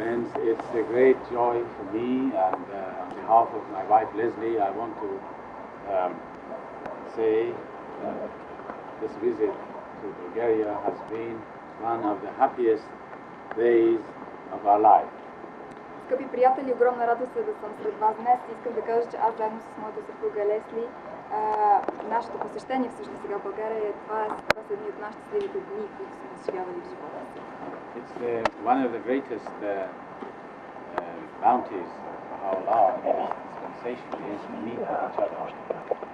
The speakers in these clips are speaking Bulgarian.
Friends, it's a great joy for me, and on behalf of my wife Leslie, I want to say this visit to Bulgaria has been one of the happiest days of our life. Скъпи приятели, огромна радост е да съм сред вас днес. Искам да кажа, че аз заедно с моята съпруга Лесли, нашето посещение всъщност сега в България, това са едни от най-щастливите дни, които сме изживявали в живота си. It's one of the greatest bounties of Allah in His dispensation is to meet with each other.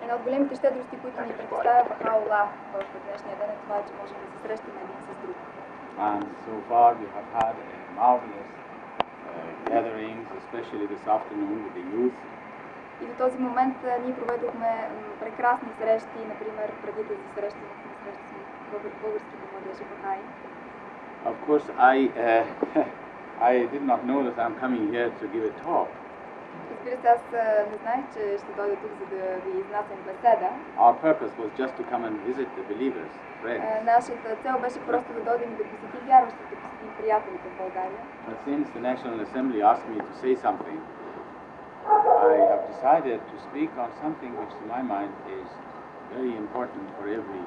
Една от големите щедрости, които ни предоставя Баха'Аллах в днешния ден е това, че можем да се срещаме един с друг. And so far we have had marvelous gatherings, especially this afternoon with the youth. И до този момент ние проведохме прекрасни срещи, например преди да се срещаме с българските младежи Бахаи. Of course, I did not know that I'm coming here to give a talk. Разбира се, аз не знаех, че ще дойда тук, за да ви изнасям беседа. Our purpose was just to come and visit the believers, friends. Нашата цел беше просто да дойдем и да посетим вярващите, да посетим приятелите в България. But since the National Assembly asked me to say something, I have decided to speak on something which to my mind is very important for every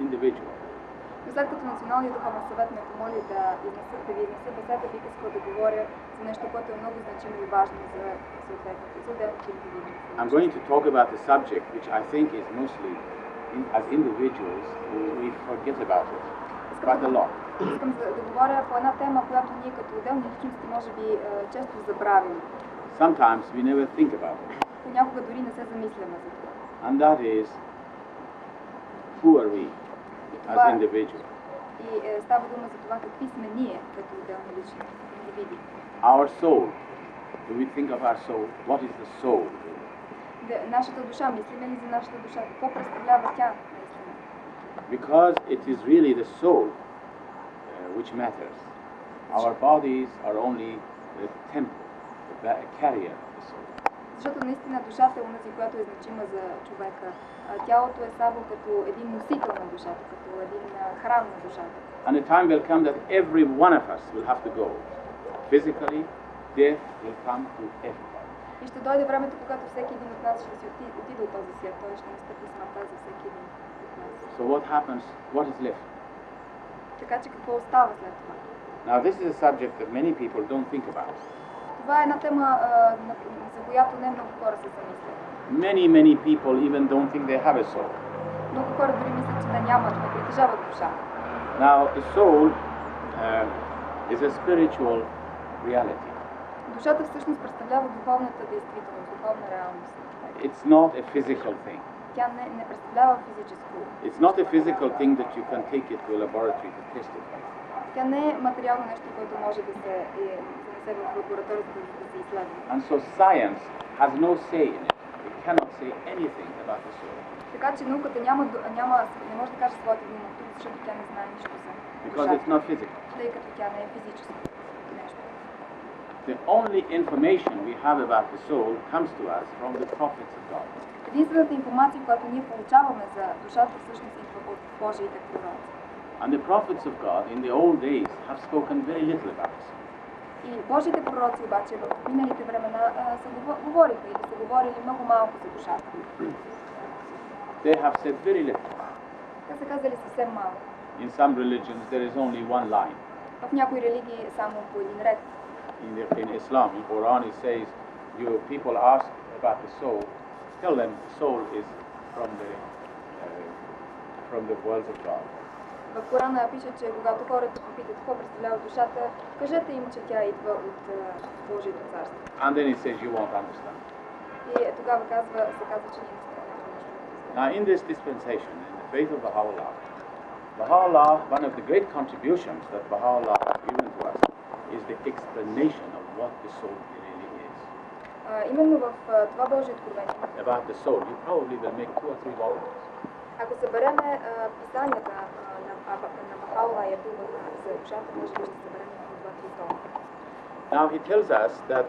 individual. Но след като Националният духовен съвет ме помоли да ви изнеса беседа, бих искала да говоря за нещо, което е много значимо и важно за отделните индивиди. I'm going to talk about a subject which I think is mostly, as individuals, we forget about it quite a lot. Искам да говоря по една тема, която ние като отделни личности може би често забравим. Sometimes we never think about it. Понякога дори не се замисляме за това. And that is, who are we as individuals? И става дума за това какви сме ние като отделни личности, индивиди. Our soul. Do we think of our soul? What is the soul? Нашата душа, мислиме ли за нашата душа? Какво представлява тя? Because it is really the soul which matters. Our bodies are only the temple, the carrier of the soul. Защото наистина душата е онази, която е значима за човека. Тялото е само като един носител на душата, като един храм на душата. And the time will come that every one of us will have to go. Physically, death will come to everybody. И ще дойде времето, когато всеки един от нас ще си отиде от този свят. Той ще настъпи смъртта за всеки един от нас. So what happens? What is left? Така че какво остава след това? Now this is a subject that many people don't think about. Това е една тема, за която не много хора се замислят. Many people even don't think they have a soul. Много хора дори мислят, че те нямат, не притежават душа. Now the soul is a spiritual reality. Душата всъщност представлява духовната действителност, духовна реалност. It's not a physical thing. Тя не представлява физическо. It's not a physical thing that you can take it to a laboratory to test it. Тя не е материално нещо, което може да се занесе в лабораторията да се изследва. And so science has no say in it. It cannot say anything about the soul. Така че науката не може да каже своята дума тук, защото тя не знае нищо за Because it's not physical. Тъй като тя не е физическо нещо. The only information we have about the soul comes to us from the prophets of God. Единствената информация, която ние получаваме за душата, всъщност идва от Божиите пророци. And the prophets of God in the old days have spoken very little about the soul. И Божиите пророци обаче в миналите времена са говориха или са говорили много малко за душата. They have said very little. Те са казали съвсем малко. In some religions there is only one line. В някои религии е само по един ред. In Islam, in Quran, it says, "You people ask about the soul. Tell them the soul is from the worlds of God." В Корана пише, че когато хората попитат какво представлява душата, кажете им, че тя идва от Божието царство. And then it says you won't understand. И тогава се казва, че ние не сме. Now in this dispensation, in the faith of Baha'u'llah, one of the great contributions that Baha'u'llah has given to us is the explanation of what the soul really is. Именно в това Божие откровение. About the soul, you probably will make 2 or 3 volumes. Ако събереме писанията на Баха'Аллах и за душата, може би ще съберем 2-3 тома. Now he tells us that,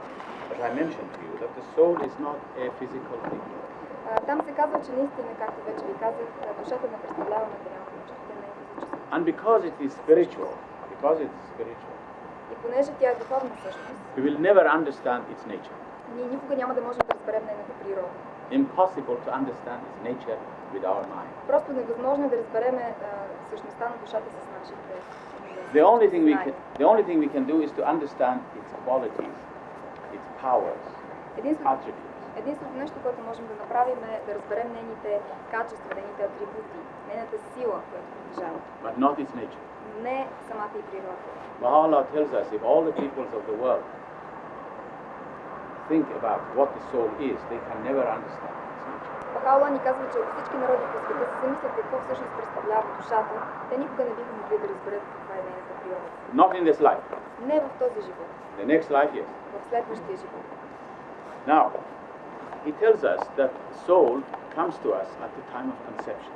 as I mentioned to you, that the soul is not a physical thing. Там се казва, че наистина, както вече ви казах, душата не представлява материално нещо, тя не е физическо. And because it is spiritual, И понеже тя е духовна същност, we will never understand its nature. ние никога няма да можем да разберем нейната природа. Impossible to understand its nature with our mind. Просто невъзможно е да разберем същността на душата с нашите The only thing we can do is to understand its qualities, its powers, attributes. Единственото нещо, което можем да направим е да разберем нейните качества, нейните атрибути, нейната сила, която притежава. But not its nature. Не самата и природа. Baha'u'llah tells us if all the peoples of the world think about what the soul is, they can never understand its nature. Баха'у'ллах ни казва, че ако всички народи по света се замислят какво всъщност представлява душата, те никога не биха могли да разберат каква е нейната природа. Not in this life. Не в този живот. The next life, yes. В следващия живот. Now, he tells us that soul comes to us at the time of conception.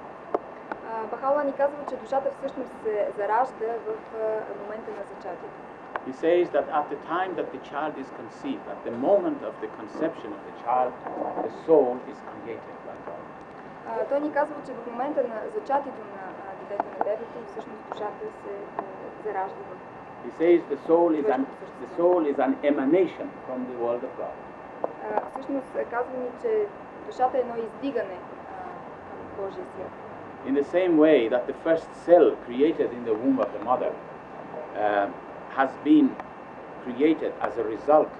Баха'у'ллах ни казва, че душата всъщност се заражда в момента на зачатието. He says that at the time that the child is conceived, at the moment of the conception of the child, the soul is created by God. Той ни казва, че в момента на зачатието на детето, на бебето, всъщност душата се заражда в. He says the soul is an emanation from the world of God. Всъщност казва ни, че душата е едно издигане към Божия свят. In the same way that the first cell created in the womb of the mother has been created as a result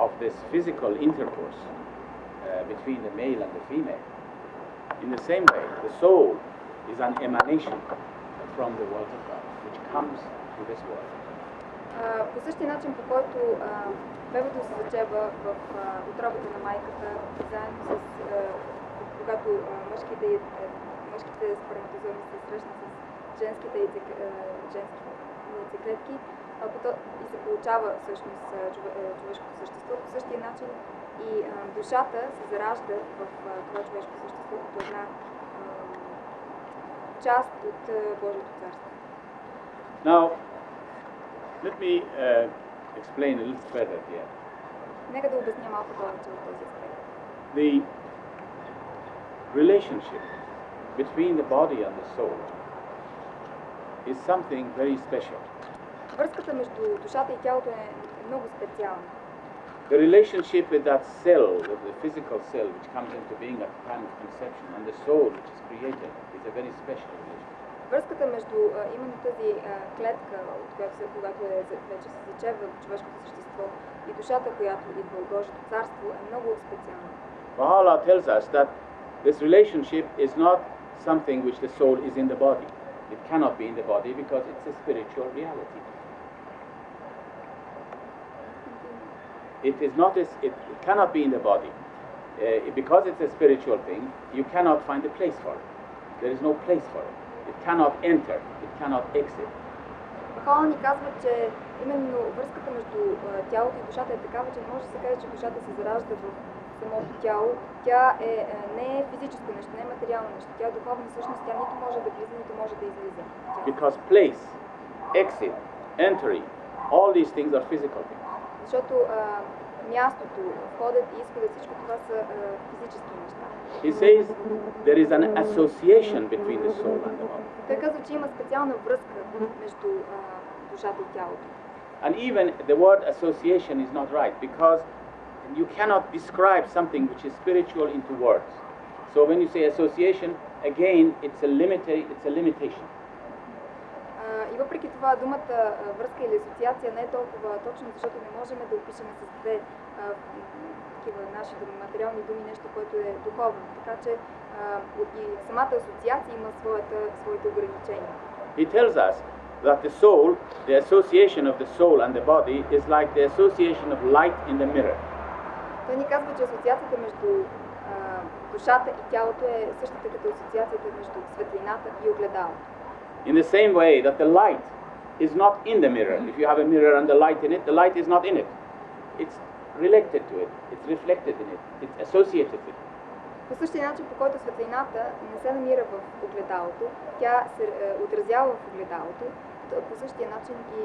of this physical intercourse between the male and the female. In the same way, the soul is an emanation from the world of God, which comes to this world. По същия начин, по който бебето се зачева в утробата на майката, заедно с когато мъжките сперматозоиди се срещнат с женските яйцеклетки и се получава всъщност човешкото същество. По същия начин и душата се заражда в това човешко същество като една част от Божието царство. Now, let me explain a little further here. Нека да обясня малко повече от този аспект. The relationship between the body and the soul is something very special. Връзката между душата и тялото е много специална. The relationship with that cell, with the physical cell which comes into being at the time of conception, and the soul which is created, is a very special relationship. Връзката между именно тази клетка, от която когато вече се зачева човешкото същество, и душата, която идва от Божието царство, е много специална. Baha'u'llah tells us that this relationship is not something which the soul is in the body. It cannot be in the body because it's a spiritual reality. It is not. It cannot be in the body because it's a spiritual thing. You cannot find a place for it. There is no place for it. It cannot enter. It cannot exit. Баха'у'ллах ни казва, че именно връзката между тялото и душата е такава, че не може да се каже, че душата се заражда в самото тяло. Тя не е физическо нещо, не е материално нещо. Тя е духовна същност. Тя нито може да влиза, нито може да излиза. Because place, exit, entry, all these things are physical things. Защото мястото, входът и изходът, всичко това са физически неща. He says there is an association between the soul and the body. Той казва, че има специална връзка между душата и тялото. And even the word association is not right because you cannot describe something which is spiritual into words. So when you say association, again it's a limitation. И въпреки това думата връзка или асоциация не е толкова точно, защото не можем да опишем с две такива наши материални думи нещо, което е духовно. Така че и самата асоциация има своите ограничения. He tells us that the soul, the association of the soul and the body is like the association of light in the mirror. Той ни казва, че асоциацията между душата и тялото е същата като асоциацията между светлината и огледалото. In the same way that the light is not in the mirror. If you have a mirror and the light in it, the light is not in it. It's related to it. It's reflected in it. It's associated with it. По същия начин, по който светлината не се намира в огледалото, тя се отразява в огледалото, по същия начин и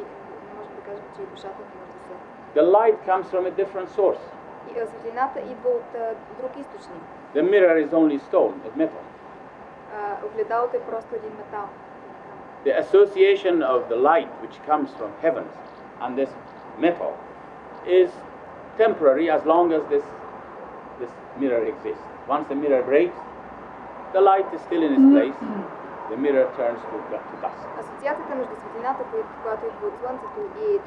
не можем да кажем, че и душата не може да се. The light comes from a different source. И светлината идва от друг източник. The mirror is only stone, of metal. Огледалото е просто един метал. The association of the light which comes from heavens and this metal is temporary as long as this mirror exists. Once the mirror breaks, the light is still in its place, the mirror turns to dust. Асоциацията между светлината, която идва от Слънцето, и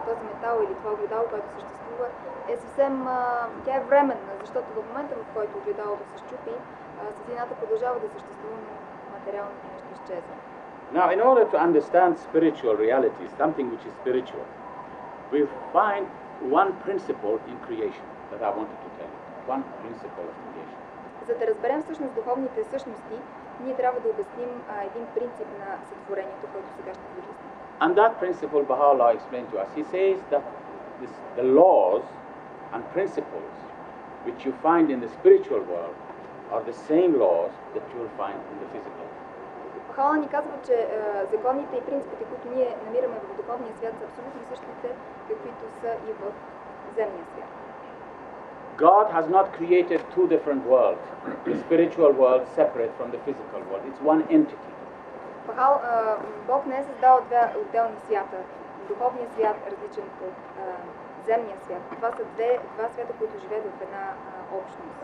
този метал или това огледало, което съществува, е съвсем... тя е временна, защото в момента, в който огледалото се счупи, светлината продължава да съществува, но материалното нещо изчезва. Now, in order to understand spiritual realities, something which is spiritual, we find one principle in creation that I wanted to tell you. One principle of creation. За да разберем всъщност духовните същности, ние трябва да обясним един принцип на сътворението, който сега ще ви обясним. And that principle Baha'u'llah explained to us. He says that the laws and principles which you find in the spiritual world are the same laws that you will find in the physical. Баха'у'ллах ни казва, че законите и принципите, които ние намираме в духовния свят, са абсолютно същите, каквито са и в земния свят. God has not created two different worlds, the spiritual world separate from the physical world. It's one entity. Бог не е създал два отделни свята. Духовният свят е различен от земния свят. Това са два свята, които живеят в една общност.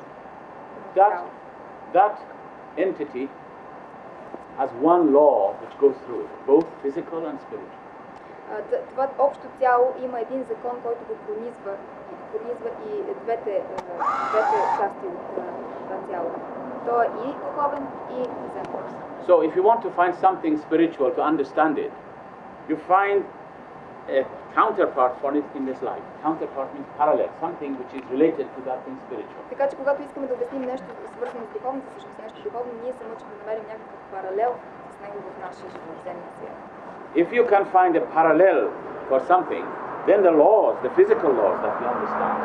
That entity has one law which goes through it, both physical and spiritual. Това общо цяло има един закон, който го пронизва и двете части от това цяло. То е и духовен, и земен. So if you want to find something spiritual to understand it, you find a counterpart for it in this life. Counterpart means parallel, something which is related to that thing spiritual. Така че когато искаме да обясним нещо свързано с духовната същност, нещо духовно, ние се мъчим да намерим някакъв паралел с него в нашия живот, земния свят. If you can find a parallel for something, then the laws, the physical laws that we understand,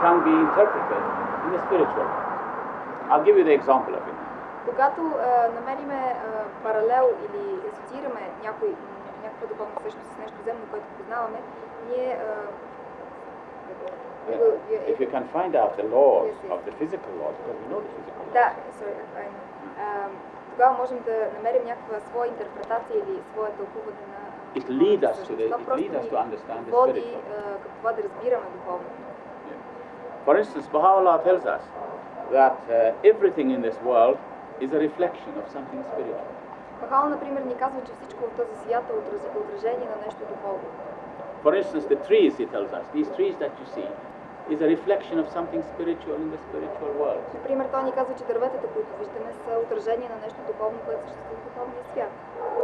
can be interpreted in the spiritual. I'll give you the example of it. Когато намериме паралел или асоциираме някаква духовна същност с нещо земно, което познаваме, ние... If you can find out the laws of the physical laws, because we know the physical laws. Да, I know. Тогава можем да намерим някаква своя интерпретация или своя тълкуване на... It leads us to understand the води spiritual. към това да разбираме духовно. For instance, Baha'u'llah tells us that everything in this world is a reflection of something spiritual. Баха'у'ллах, например, ни казва, че всичко в този свят е отражение на нещо духовно. For instance, the trees, he tells us, these trees that you see, is a reflection of something spiritual in the spiritual world. Например, той ни казва, че дърветата, които виждаме, са отражение на нещо духовно, което съществува в духовния свят.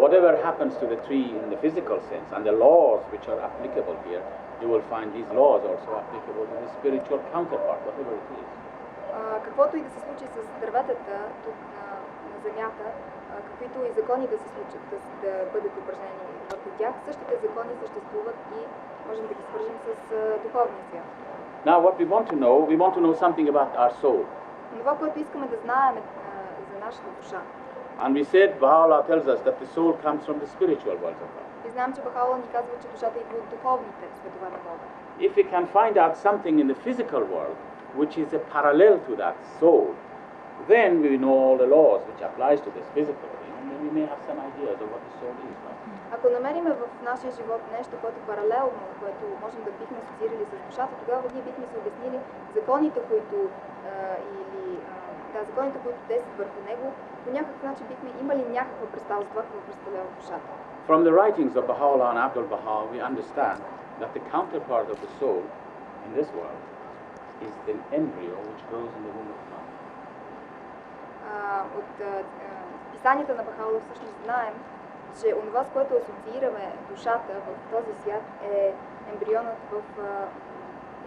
Whatever happens to the tree in the physical sense and the laws which are applicable here, you will find these laws also applicable to the spiritual counterpart, whatever it is. Каквото и да се случи с дърветата тук на земята, каквито и закони да се случат, да бъдат упражнени върху тях, същите закони съществуват и можем да ги свържем с духовния свят. Now what we want to know something about our soul. Това, което искаме да знаем за нашата душа. And we said, Baha'u'llah tells us that the soul comes from the spiritual world of God. И знаем, че Баха'у'ллах ни казва, че душата идва от духовните светове на Бога. If we can find out something in the physical world which is a parallel to that soul, then we know all the laws which applies to this physical thing, and then we may have some ideas of what the soul is. Ако намериме в нашия живот нещо, което паралелно, което можем да бихме асоциирали с душата, тогава ние бихме се обяснили законите, които действат върху него, по някакъв начин бихме имали някаква представа за това, какво представлява душата. From the writings of Baha'u'llah and Abdul Baha, we understand that the counterpart of the soul in this world is the embryo which grows in the womb of the mother. От писанията на Баха'у'ллах всъщност знаем, че онова, с което асоциираме душата в този свят, е ембрионът в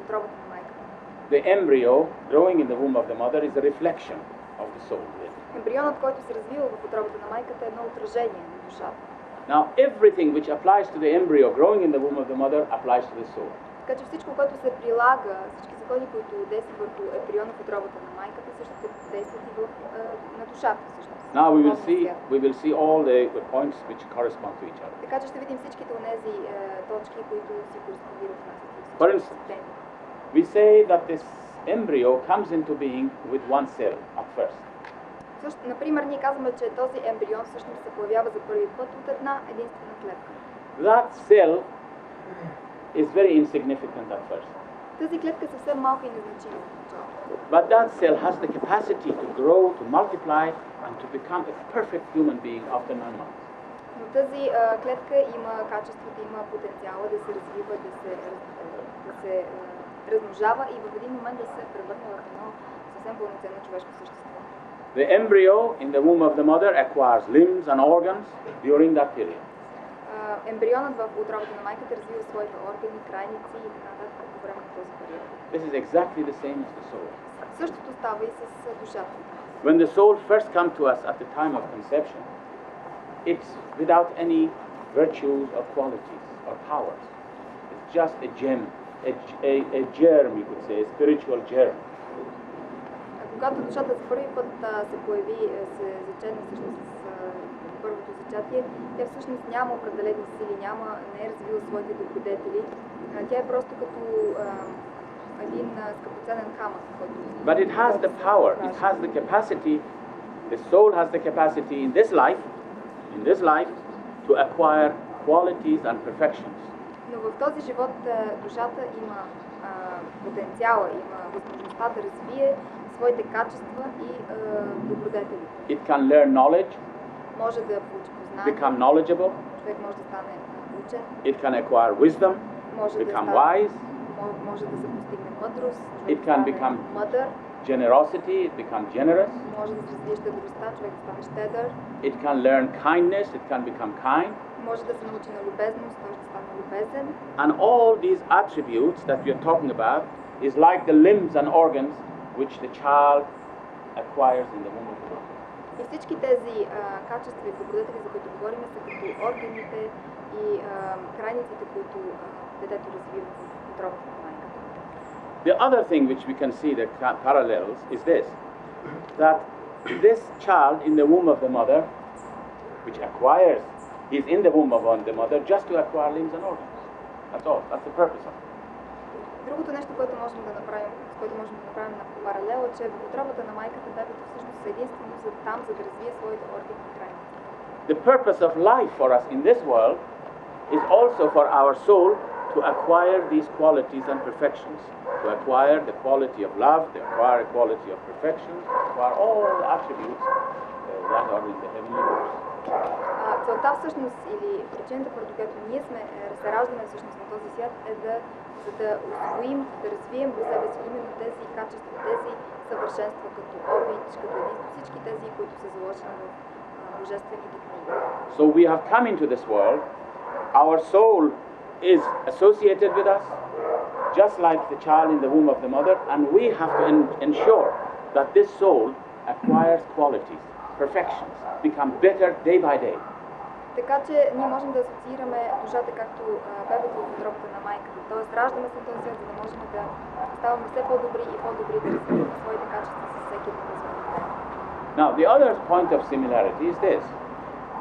утробата на майката. The embryo growing in the womb of the mother is a reflection of the soul. Ембрионът, който се развива в утробата на майката, е едно отражение на душата. Now everything which applies to the embryo growing in the womb of the mother applies to the soul. Така че всичко, което се прилага, всички закони, които действат върху ембриона в утробата на майката, също действат и на душата всъщност. Now we will see all the points which correspond to each other. Така че ще видим всичките онези точки, които си кореспондират в нас. For instance, we say that this embryo comes into being with one cell at first. Също, например, ние казваме, че този ембрион всъщност се появява за първи път от една единствена клетка. That cell is very insignificant at first. Тази клетка е съвсем малка и незначима в началото. But that cell has the capacity to grow, to multiply, and to become a perfect human being after 9 months. Но тази клетка има качеството, има потенциала да се развива, да се размножава и в един момент да се превърне в едно съвсем пълноценно човешко същество. The embryo in the womb of the mother acquires limbs and organs during that period. Ембрионът в утробата на майката развива своите органи, крайници и така нататък по време на този период. This is exactly the same as the soul. Същото става и с душата. When the soul first comes to us at the time of conception, it's without any virtues or qualities or powers. It's just a gem, a germ, you could say, a spiritual germ. Когато душата за първи път се появи, се зачетне всъщност с първото зачатие, тя всъщност няма определени сили, не е развила своите добродетели. Тя е просто като един скъпоценен камък, който... But it has the power, it has the capacity, the soul has the capacity in this life, to acquire qualities and perfections. Но в този живот душата има потенциала, има възможността да развие своите качества и добродетели. It can learn knowledge, може да получи познание, become knowledgeable, човек може да стане учен, it can acquire wisdom, може become да стане, wise, може да се постигне мъдрост, it can become мъдър, generosity, it become generous, може да се развие щедростта, човек да стане щедър, it can learn kindness, it can become kind, може да се научи на любезност, той ще стане любезен. and all these attributes that we are talking about is like the limbs and organs which the child acquires in the womb of the mother. И всички тези качества и добродетели, за които говорим, са като органите и крайниците, които детето развива в утробата на майката. The other thing which we can see the parallels is this, that this child in the womb of the mother, which acquires, is in the womb of the mother just to acquire limbs and organs. That's all. That's the purpose of it. Другото нещо, което можем да направим, с което можем да направим на паралел, е, че в утробата на майката бебето всъщност са единствено там, за да развие своите органи и крайници. The purpose of life for us in this world is also for our soul to acquire these qualities and perfections, to acquire the quality of love, to acquire the quality of perfection, to acquire all the attributes that are in the heavenly books. Целта всъщност или причината, поради която ние се раждаме всъщност на този свят, е за да усвоим, да развием в себе си именно тези качества, тези съвършенства, като обич, като единство, всички тези, които са заложени в божествените книги. So we have come into this world, our soul is associated with us, just like the child in the womb of the mother, and we have to ensure that this soul acquires qualities, perfections, become better day by day. Така че ние можем да асоциираме душата както бебето в утробата на майката. Тоест раждаме се на този свят, за да можем да ставаме все по-добри и по-добри, да развиваме своите качества с всеки един ден. Now, the other point of similarity is this,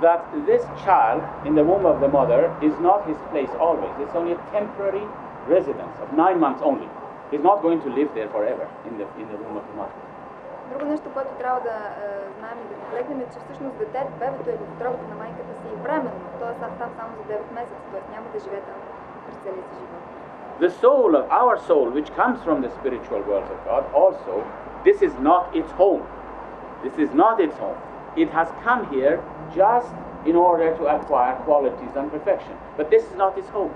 that this child in the womb of the mother is not his place always. It's only a temporary residence of 9 months only. He's not going to live there forever in the womb of the mother. Друго нещо, което трябва да знаем и да наблегнем, е, че всъщност бебето е в утробата на майката си временно. Той е там само за 9 месеца, т.е. няма да живее там през целия си живот. The soul of our soul, which comes from the spiritual world of God, also, this is not its home. This is not its home. It has come here just in order to acquire qualities and perfection. But this is not its home.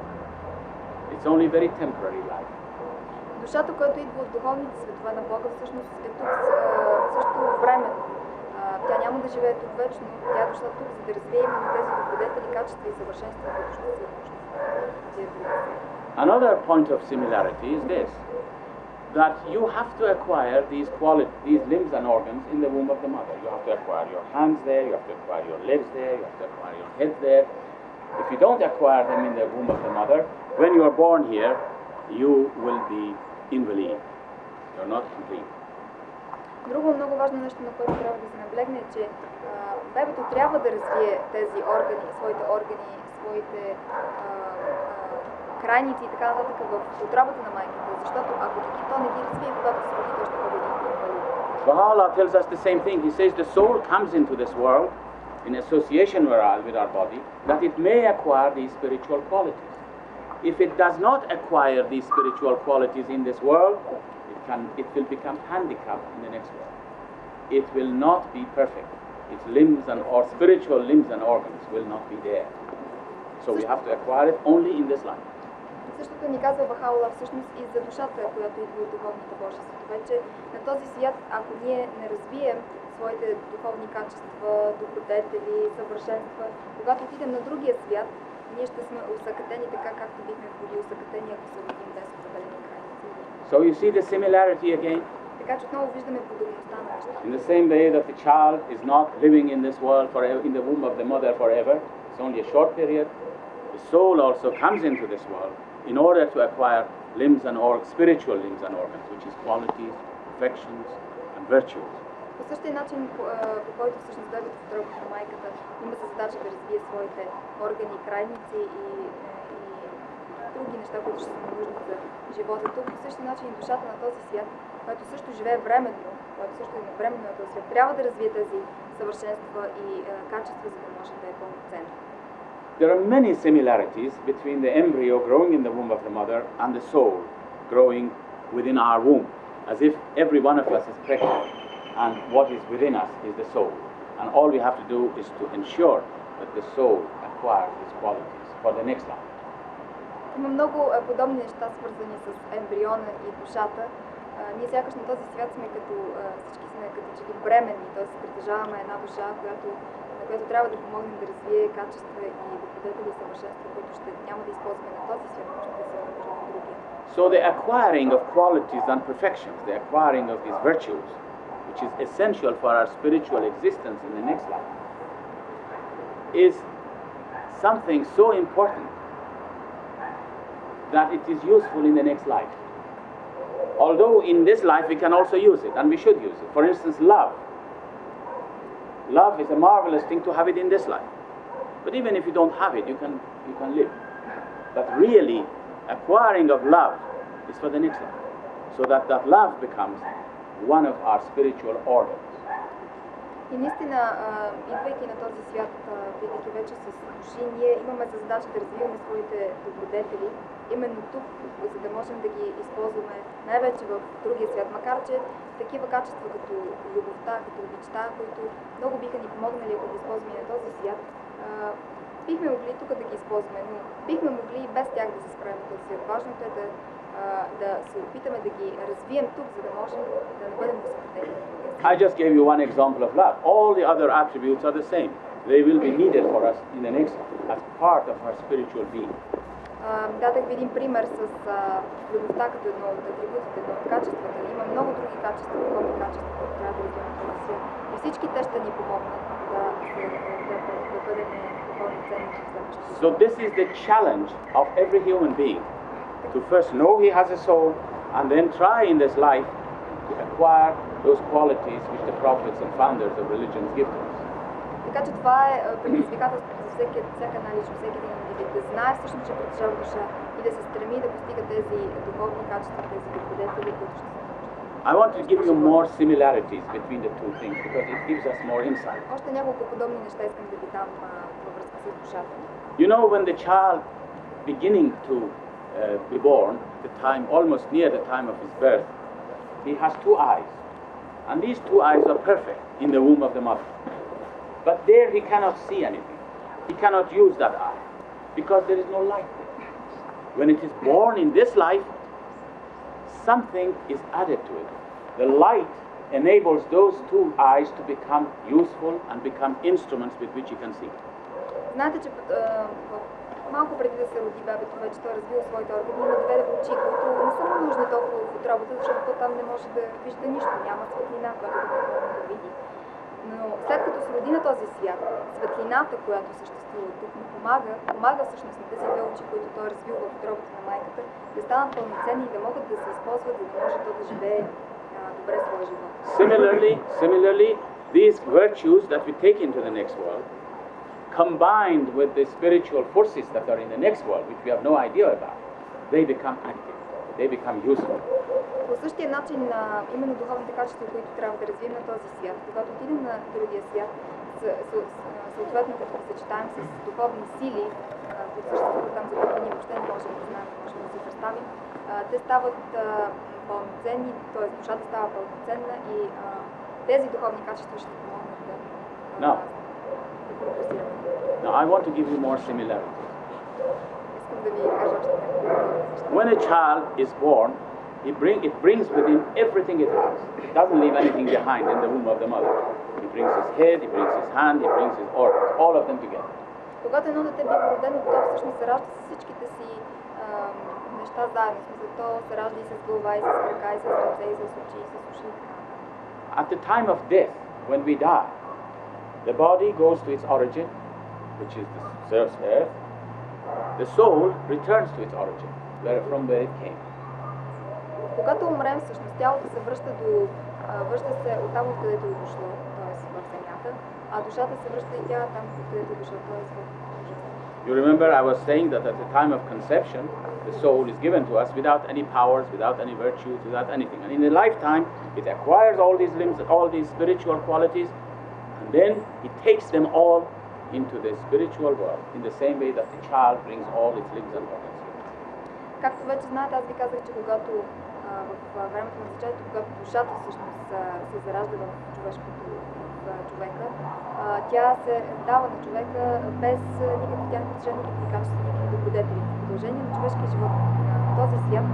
It's only very temporary life. Душата, която идва от духовните светове на Бога, всъщност е тук също временно. Тя няма да живее тук вечно, тя е дошла тук, за да развие именно тези добродетели, качества и съвършенства, които ще се Another point of similarity is this, that you have to acquire these limbs and organs in the womb of the mother. You have to acquire your hands there, you have to acquire your legs there, you have to acquire your head there. If you don't acquire them in the womb of the mother, when you are born here, you will be invalid. You're not complete. Друго много важно нещо, на което трябва да се наблегне, е, че бебето трябва да развие тези органи, своите крайници и така нататък в утробата на майката, защото ако то не ги развие, когато се роди, то ще бъде инвалид. Baha'u'llah tells us the same thing. He says the soul comes into this world in association with our body, that it may acquire these spiritual qualities. if it does not acquire these spiritual qualities in this world, it will become handicapped in the next world. It will not be perfect. Its limbs or spiritual limbs and organs will not be there. So we have to acquire it only in this life. Същото ни казва Бахаула всъщност и за душата, която идва от духовните божи светове, че на този свят, ако ние не развием своите духовни качества, добродетели, съвършенства, когато отидем на другия свят, ние ще сме усъкътени така, както бихме били усъкътени, ако се родим без определени граници. So you see the similarity again? Така че отново виждаме подобността на нещата. In the same way that the child is not living in this world forever, in the womb of the mother forever, it's only a short period. The soul also comes into this world in order to acquire limbs and spiritual limbs and organs, which is qualities, perfections, and virtues. По същия начин, по който всъщност бебето в утробата на майката има за задача да развие своите органи, крайници и други неща, които ще са нужни за живота тук, по същия начин и душата на този свят, който също живее временно, който също е временно на този свят, трябва да развие тези съвършенства и качества, за да може да е пълноценно. There are many similarities between the embryo growing in the womb of the mother and the soul growing within our womb, as if every one of us is pregnant and what is within us is the soul. And all we have to do is to ensure that the soul acquires these qualities for the next life. Има много подобни неща, свързани с ембриона и душата. Ние сякаш на този свят сме всички сме като че ли бременни, т.е. притежаваме една душа, на която трябва да помогнем да развие качества и добродетели и съвършенства, които няма да използваме на този свят, но ще се наложим на другия. So the acquiring of qualities and perfections, the acquiring of these virtues, which is essential for our spiritual existence in the next life, is something so important that it is useful in the next life. Although in this life we can also use it, and we should use it. For instance, love. Love is a marvelous thing to have it in this life. But even if you don't have it, you can live. But really, acquiring of love is for the next life. So that love becomes one of our spiritual organs. И наистина, идвайки на този свят, бидейки вече с души, ние имаме за задача да развиваме своите добродетели, именно тук, за да можем да ги използваме най-вече в другия свят, макар че такива качества като любовта, като обичта, които много биха ни помогнали, ако ги използваме на този свят, бихме могли тук да ги използваме, но бихме могли и без тях да се справим на този свят. Важното е да се опитаме да ги развием тук, за да можем да не бъдем възпитани. I just gave you one example of love. All the other attributes are the same. They will be needed for us in the next life as part of our spiritual being. Дадах ви един пример с любовта като едно от атрибутите, едно от качествата. Има много други качества, духовни качества, които трябва да развиваме в този свят. И всички те ще ни помогнат да бъдем пълноценни в следващото. So this is the challenge of every human being, to first know he has a soul and then try in this life to acquire those qualities which the prophets and founders of religions give to us. Така че това е предизвикателството за всяка една личност, всеки един индивид, да знае всъщност, че притежава душа и да се стреми да постига тези духовни качества, тези добродетели, които ще се научат. I want to give you more similarities between the two things because it gives us more insight. Още няколко подобни неща искам да ви дам във връзка с душата. You know, when the child beginning to be born, the time almost near the time of his birth, he has two eyes, and these two eyes are perfect in the womb of the mother. But there he cannot see anything. He cannot use that eye because there is no light there. When it is born in this life, something is added to it. The light enables those two eyes to become useful and become instruments with which he can see. Знаете, че малко преди да се роди бебето, вече той развива своите органи, има две очи, които не са му нужни толкова в отробата, защото там не може да вижда нищо, няма светлина, която да може да види. Но след като се роди на този свят, светлината, която съществува тук, му помага всъщност на тези две очи, които той е развил в отробата на майката, да станат пълноценни и да могат да се използват, за да може то да живее добре своя живот. Similarly, these virtues that we take into the next world, combined with the spiritual forces that are in the next world, which we have no idea about, they become active, they become useful. По същия начин, именно духовните качества, които трябва да развием на този свят, когато отидем на другия свят, съответно като ги съчетаем с духовни сили, които съществуват там, за които ние въобще не можем да знаем, не можем да си представим, те стават пълноценни, т.е. душата става пълноценна и тези духовни качества ще помогнат да прогресираме. Now I want to give you more similarity. Искам да ви кажа още някакво. When a child is born, it brings with him everything it has. It doesn't leave anything behind in the womb of the mother. He brings his head, he brings his hand, he brings his organs, all of them together. Когато едно дете бива родено, то всъщност се ражда с всичките си неща заедно. В смисъл, то се ражда и с глава, и с крака, и с ръце, и с очи, и с уши. At the time of death, when we die, the body goes to its origin, which is the earth. The soul returns to its origin, from where it came. Когато умрем, всъщност тялото се връща се от там, откъдето е дошло, т.е. в земята, а душата се връща и тя там, откъдето е дошло, т.е. в божеството. You remember I was saying that at the time of conception, the soul is given to us without any powers, without any virtues, without anything. And in a lifetime, it acquires all these limbs, all these spiritual qualities, and then it takes them all into the spiritual world, in the same way that the child brings all its limbs and organs here. Както вече знаете, аз ви казах, че когато в времето на зачатието, когато душата всъщност се заражда в човека, тя се дава на човека без никакви тя не притежава никакви качества, никакви добродетели. В продължение на човешкия живот на този свят,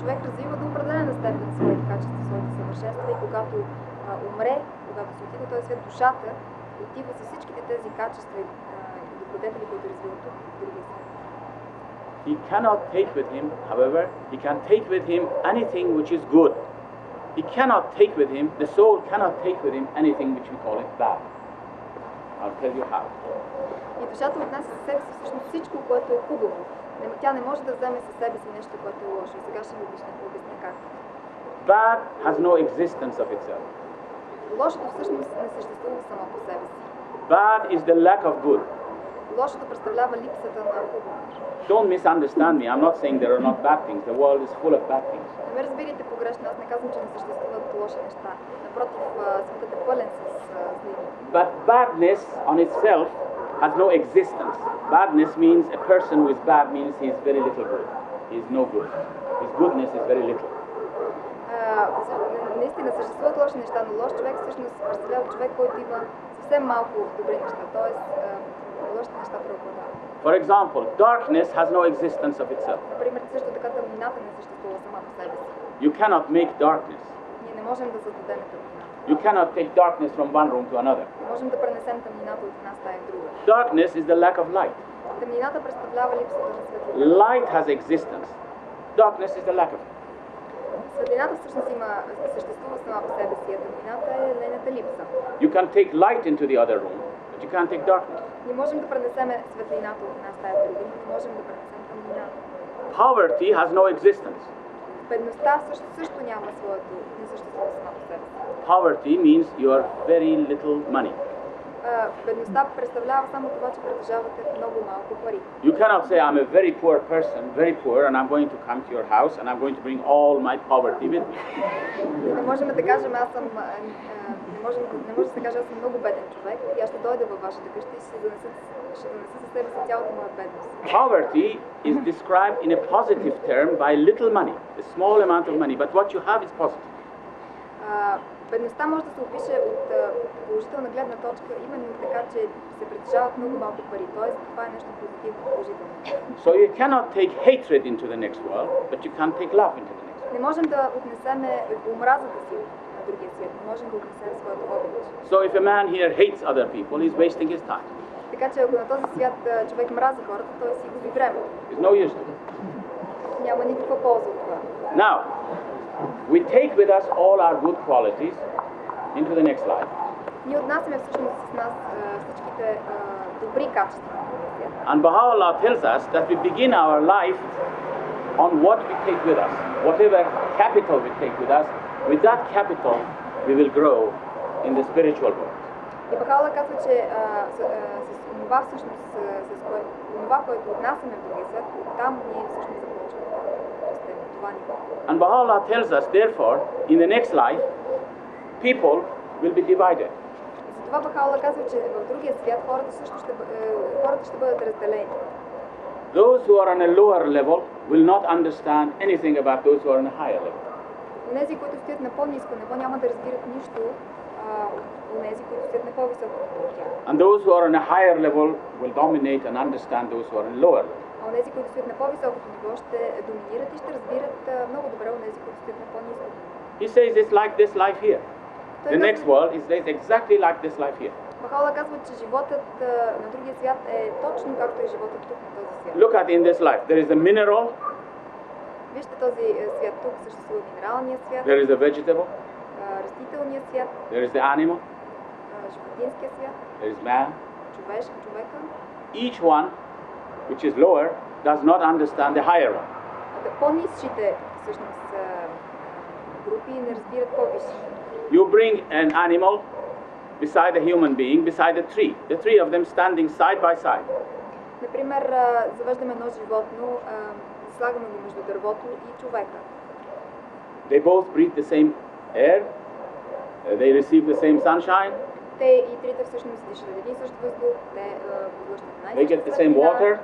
човек развива до определена степен своите качества, своите съвършенства и когато умре, когато се отиде в този свят, душата отива с всичките тези качества и добродетели, които развива тук в другия свят. He cannot take with him, however, he can take with him anything which is good. He cannot take with him, the soul cannot take with him anything which we call it bad. I'll tell you how. И душата отнася със себе си всъщност всичко, което е хубаво. Тя не може да вземе със себе си нещо, което е лошо. И сега ще ви обясня как. Bad has no existence of itself. Лошото всъщност не съществува само по себе си. Bad is the lack of good. Лошото представлява липсата на хубаво. Don't misunderstand me. I'm not saying there are not bad things. The world is full of bad things. Не ме разбирайте погрешно. Аз не казвам, че не съществуват лоши неща. Напротив, светът е пълен с злини. But badness on itself has no existence. Badness means a person who is bad means he is very little good. He is no good. His goodness is very little. Наистина съществуват лоши неща, но лош човек всъщност представлява човек, който има съвсем малко добри неща. Тоест, лошите неща преобладават. For example, darkness has no existence of itself. Например, също така тъмнината не съществува сама по себе си. You cannot make darkness. Ние не можем да създадем тъмнина. You cannot take darkness from one room to another. Не можем да пренесем тъмнината от една стая в друга. Darkness is the lack of light. Тъмнината представлява липсата на светлина. Light has existence. Darkness is the lack of it. Светлината всъщност съществува сама по себе си, а тъмнината е нейната липса. You can take light into the other room, but you can't take darkness. Не можем да пренесем светлината от една стая в друга, но не можем да пренесем тъмнината. Poverty has no existence. Бедността също няма своето, не съществува сама по себе си. Poverty means you are very little money. Бедността представлява само това, че притежавате много малко пари. You cannot say I'm a very poor person, very poor, and I'm going to come to your house and I'm going to bring all my poverty with me. Не можем да кажем не може да се каже аз съм много беден човек и аз ще дойда във вашата къща и ще донеса със себе си цялата моя бедност. Poverty is described in a positive term by little money, a small amount of money, but what you have is positive. Бедността може да се опише от положителна гледна точка, именно така, че се притежават много малко пари. Тоест, това е нещо позитивно, положително. So you cannot take hatred into the next world, but you can take love into the next world. Не можем да отнесеме омразата си на другия свят. Не можем да отнесем своята обич. So if a man here hates other people, he's wasting his time. Така че ако на този свят човек мрази хората, той си губи времето. There's no use to it. Няма никаква полза от това. Now, we take with us all our good qualities into the next life. Ние отнасяме всъщност с нас всичките добри качества. And Baha'u'llah tells us that we begin our life on what we take with us. Whatever capital we take with that capital we will grow in the spiritual world. И Баха'у'лlah казва, че с това всъщност, това, което отнасяме в другия свят, там ние всъщност започваме да растем това ниво. And Baha'u'llah tells us, therefore, in the next life, people will be divided. И Затова Бахаула казва, че в другия свят хората също хората ще бъдат разделени. Those who are on a lower level will not understand anything about those who are on a higher level. Онези, които стоят на по-ниско ниво, няма да разбират нищо онези, които стоят на по-високо ниво от тях. And those who are on a higher level will dominate and understand those who are on lower level. А онези, които стоят на по-високото ниво, ще доминират и ще разбират много добре онези, които стоят на по-ниско. He says it's like this life here. The next world is exactly like this life here. Бахаула казва, че животът на другия свят е точно както е животът тук на този свят. Look at in this life. There is a mineral. Вижте този свят тук, съществува минералния свят. There is a vegetable. Растителния свят. There is the animal. Животинския свят. There is man. Човека. Each one, which is lower, does not understand the higher one. По-нисшите всъщност групи не разбират по-висшите. You bring an animal beside a human being, beside a tree. The three of them standing side by side. Например, завеждаме едно животно, слагаме го между дървото и човека. They both breathe the same air. They receive the same sunshine. Те и трите всъщност дишат един и същ въздух. Те поглъщат най-съща светлина.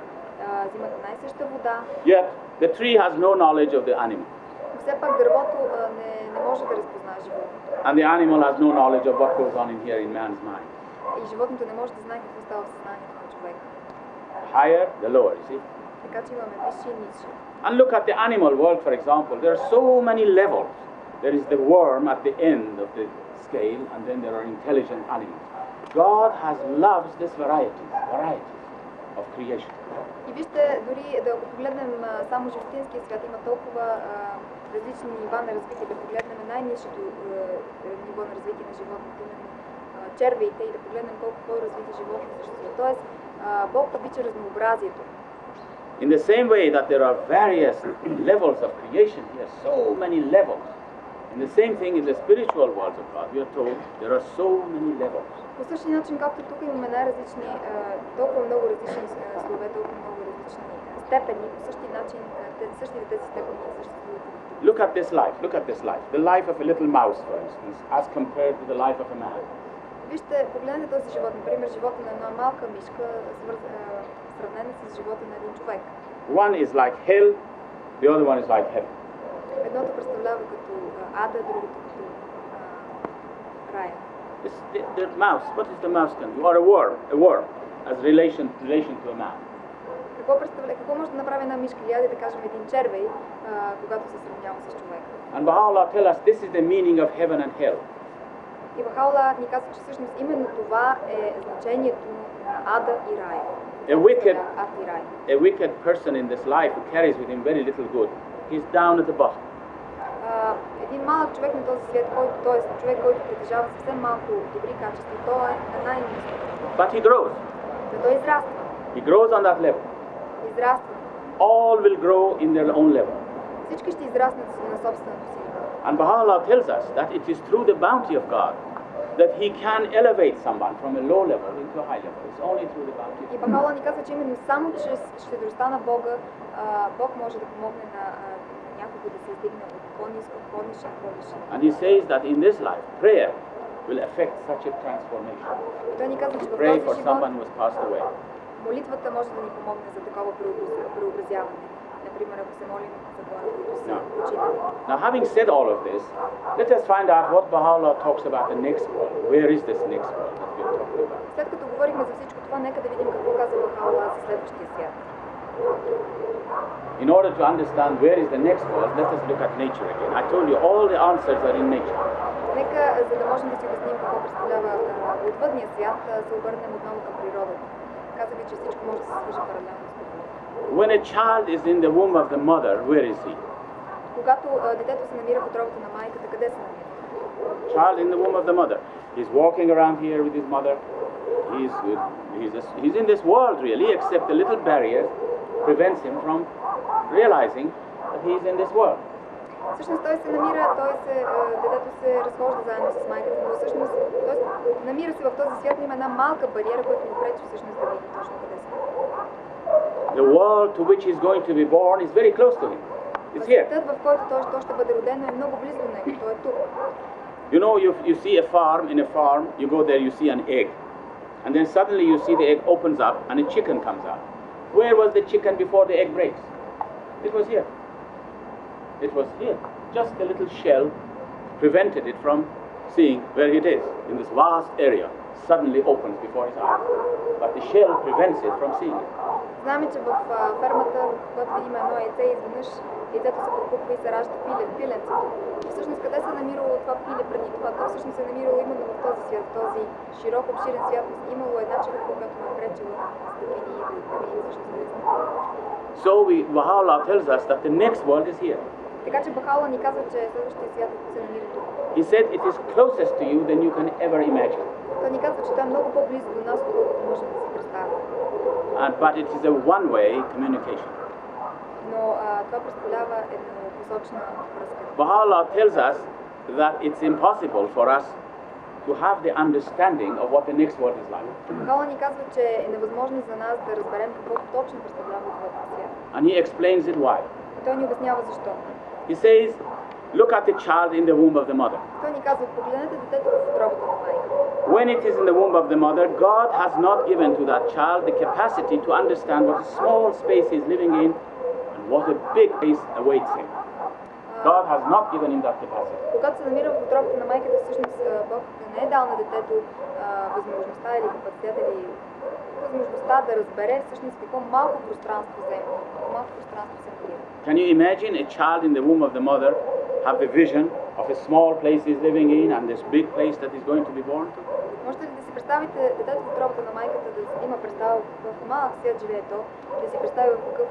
Взимат най-съща вода. Yet the tree has no knowledge of the animal. Все пак дървото не може да разпознае животното. And the animal has no knowledge of what goes on in here in man's mind. И животното не може да знае какво става в съзнанието на човека. Higher, the lower, you see? Така че имаме висши и нисши. And look at the animal world, for example. There are so many levels. There is the worm at the end of the scale, and then there are intelligent animals. God has loves this variety of creation. И вижте, дори да погледнем само животинския свят, има толкова различни нива на развитие, да погледнем най-низшото ниво на развитие на животните, именно червеите, и да погледнем колко по-развити животни съществуват. Тоест, Бог обича разнообразието. In the same way that there are various levels of creation here, so many levels. In the same thing in the spiritual world of God, we are told there are so many levels. По същия начин, както тук имаме най-различни, толкова много различни слове, толкова много различни степени, по същия начин, същите тези степени съществуват. Look at this life. The life of a little mouse, for instance, as compared to the life of a man. Вижте, погледнете този живот, например, живота на една малка мишка, сравнена с живота на един човек. One is like hell, the other one is like heaven. Едното представлява като ада, другото като рая. The mouse, what is the mouse can do? Or a worm, as relation to a man. Какво може да направи една мишка, или да кажем един червей, когато се сравнява с човека? And Baha'u'llah tell us this is the meaning of heaven and hell. И Бахаула ни казва, че всъщност именно това е значението на ада и рая. A wicked person in this life who carries with him very little good, he's down at the bottom. Един малък човек на този свят, т.е. човек, който притежава съвсем малко добри качества, той е на най-низко. But he grows. Но той израства. He grows on that level. Израства. All will grow in their own level. Всички ще израснат на собственото си ниво. And Baha'u'llah tells us that it is through the bounty of God that he can elevate someone from a low level into a high level. It's only through the bounty of God. И Бахаула ни казва, че именно само чрез щедростта на Бога, Бог може да помогне на някого да се издигне от по-ниско, по-нише, по-висше. And he says that in this life, prayer will affect such a transformation. Той ни казва, че в Pray for този someone живот who has passed away. молитвата може да ни помогне за такова преобразяване. Например, ако се молим за хора, които са починали. Now, having said all of this, let us find out what Baha'u'llah talks about the next world. Where is this next world that we are talking about? След като говорихме за всичко това, нека да видим какво казва Бахаула за следващия свят. In order to understand where is the next world, let us look at nature again. I told you all the answers are in nature. Нека, за да можем да си обясним какво представлява отвъдния свят, се обърнем отново към природата. Каза ви, че всичко може да се свържи паралелно с природата. When a child is in the womb of the mother, where is he? Когато детето се намира в утробата на майката, къде се намира? Child in the womb of the mother. He's walking around here with his mother. He's in this world really, except a little barrier prevents him from realizing that he's in this world. Всъщност той се намира, детето се разхожда заедно с майката, но всъщност намира се в този свят, но има една малка бариера, която му пречи всъщност да види точно къде се. The world to which he's going to be born is very close to him. It's here. Светът, в който той ще бъде роден, е много близо до него. Той е тук. You know, you see a farm, in a farm, you go there, you see an egg. And then suddenly you see the egg opens up and a chicken comes out. Where was the chicken before the egg breaks? It was here. It was here. Just a little shell prevented it from seeing where it is. In this vast area, suddenly opens before his eyes. But the shell prevents it from seeing it. Знаме, че в фермата, когато видим едно яйце, изведнъж яйцето се пропуква и се ражда пиленцето. Всъщност къде се намирало това пиле преди това? То всъщност се намирало именно в този свят, този широк, обширен свят. Имало една черепа, която му е пречила да види и да види всъщност къде сме. So Baha'u'llah tells us that the next world is here. Така че Баха'у'ллах ни казва, че следващия свят се намира тук. He said it is closest to you than you can ever imagine. Той ни казва, че той е много по-близо до нас, отколкото можем да си представим. But it is a one-way communication. Но това представлява еднопосочна връзка. Baha'u'llah tells us that it's impossible for us to have the understanding of what the next world is like. Баха'у'ллах ни казва, че е невъзможно за нас да разберем какво точно представлява отвъдния свят. And he explains it why. И той ни обяснява защо. He says, look at the child in the womb of the mother. Той ни казва, погледнете детето в утробата на майката. When it is in the womb of the mother, God has not given to that child the capacity to understand what a small space he is living in and what a big space awaits him. God has not given him that capacity. Когато се намира в утробата на майката, всъщност Бог не е дал на детето възможността или капацитета или възможността да разбере всъщност какво малко пространство взема, какво малко пространство се намира. Can you imagine a child in the womb of the mother have the vision of a small place he's living in and this big place that he's going to be born to? Можете ли да си представите детето в утробата на майката да има представа в малък свят живее то, да си представи в какъв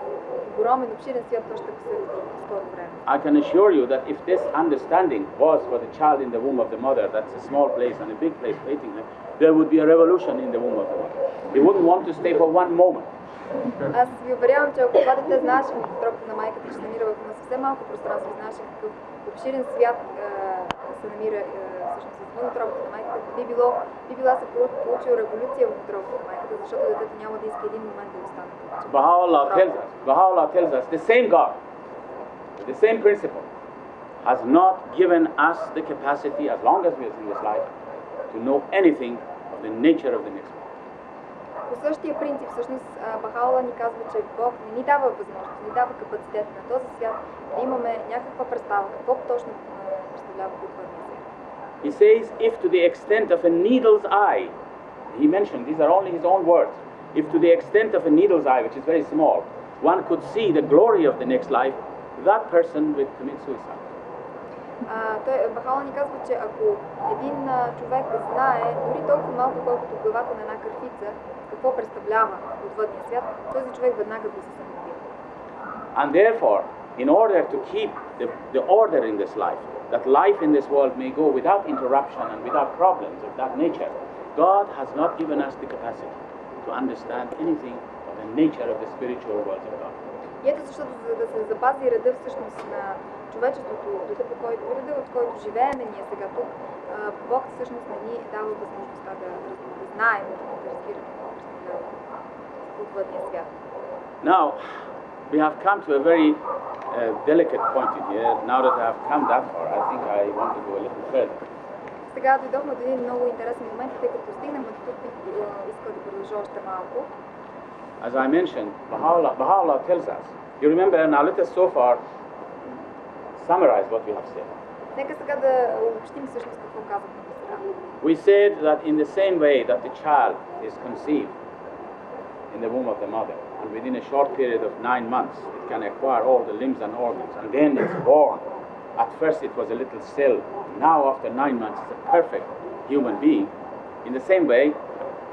огромен, обширен свят то ще се роди в скоро време? I can assure you that if this understanding was for the child in the womb of the mother, that's a small place and a big place waiting him, there would be a revolution in the womb of the mother. He wouldn't want to stay for one moment. Аз ви уверявам, че ако това дете знаеше в утробата на майката, че се намира в съвсем малко пространство, знаеше какъв обширен свят се намира всъщност извън утробата на майката, би била се получила революция в утробата на майката, защото детето няма да иска един момент да остане. Baha'u'llah tells us the same God, the same principle, has not given us the capacity, as long as we are in this life, to know anything of the nature of the next world. По същия принцип, всъщност, Баха'у'ллах ни казва, че Бог не ни дава възможност, не ни дава капацитет на този свят да имаме някаква представа, какво точно представлява отвъдния свят. He says, if to the extent of a needle's eye, he mentioned, these are only his own words, if to the extent of a needle's eye, which is very small, one could see the glory of the next life, that person will commit suicide. Баха'у'ллах ни казва, че ако един човек знае, дори толкова малко, колкото главата на една кърфица, какво представлява отвъдния свят, този човек веднага би се самоубил. And therefore, in order to keep the order in this life, that life in this world may go without interruption and without problems of that nature, God has not given us the capacity to understand anything of the nature of the spiritual world of God. И ето защото, за да се запази реда всъщност на човечеството, реда, в който живеем ние сега тук, Бог всъщност не ни дава възможността да знаем, да разбираме какво представлява отвъдния свят. Now, we have come to a very delicate point in here. Now that I have come that far, I think I want to go a little further. Сега дойдохме до един много интересен момент, тъй като стигнахме до тук, бих искал да продължа още малко. As I mentioned, Baha'u'llah tells us. You remember, now let us so far summarize what we have said. Нека сега да обобщим всъщност какво казахме до сега. We said that in the same way that the child is conceived in the womb of the mother, and within a short period of 9 months, it can acquire all the limbs and organs, and then it's born. At first it was a little cell. Now after 9 months, it's a perfect human being. In the same way,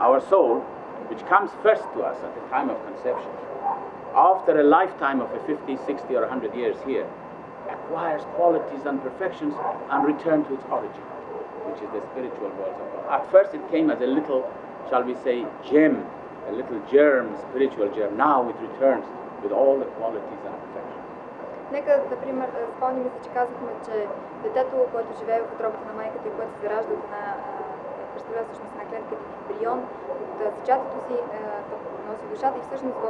our soul, which comes first to us at the time of conception, after a lifetime of 50, 60 or 100 years here, acquires qualities and perfections and return to its origin, which is the spiritual world of God. At first it came as a little, shall we say, gem, a little germ, spiritual germ. Now it returns with all the qualities and perfections. Нека, например, спомним се, че казахме, че детето, което живее в утробата на майката и което се заражда от представлява всъщност една клетката ембрион, от зачатието си носи душата и всъщност в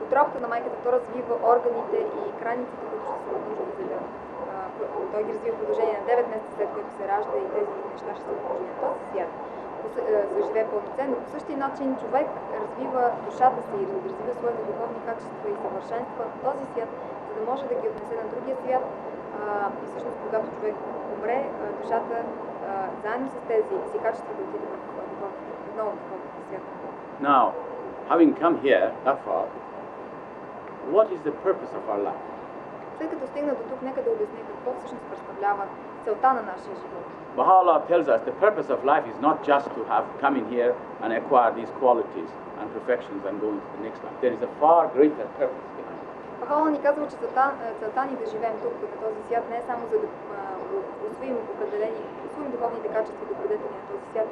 утробата на майката то развива органите и краниците, които ще са нужни за да той ги развива в продължение на 9 месеца след което се ражда и тези неща ще са нужни на този свят. Заживее пълноценно. По същия начин човек развива душата си и развива своите духовни качества и съвършенства в този свят, за да може да ги отнесе на другия свят. И всъщност, когато човек умре, душата заедно с тези си качества да отиде в ново духовния свят. Now, having come here that far, what is the purpose of our life? След като стигна до тук, нека да обясня какво всъщност представлява целта на нашия живот. Baha'u'llah tells us the purpose of life is not just to have come in here and acquire these qualities and perfections and go into the next life. There is a far greater purpose behind it. Baha'u'llah ни казва, че целта ни да живеем тук на този свят не е само за да усвоим духовните качества и добродетели на този свят,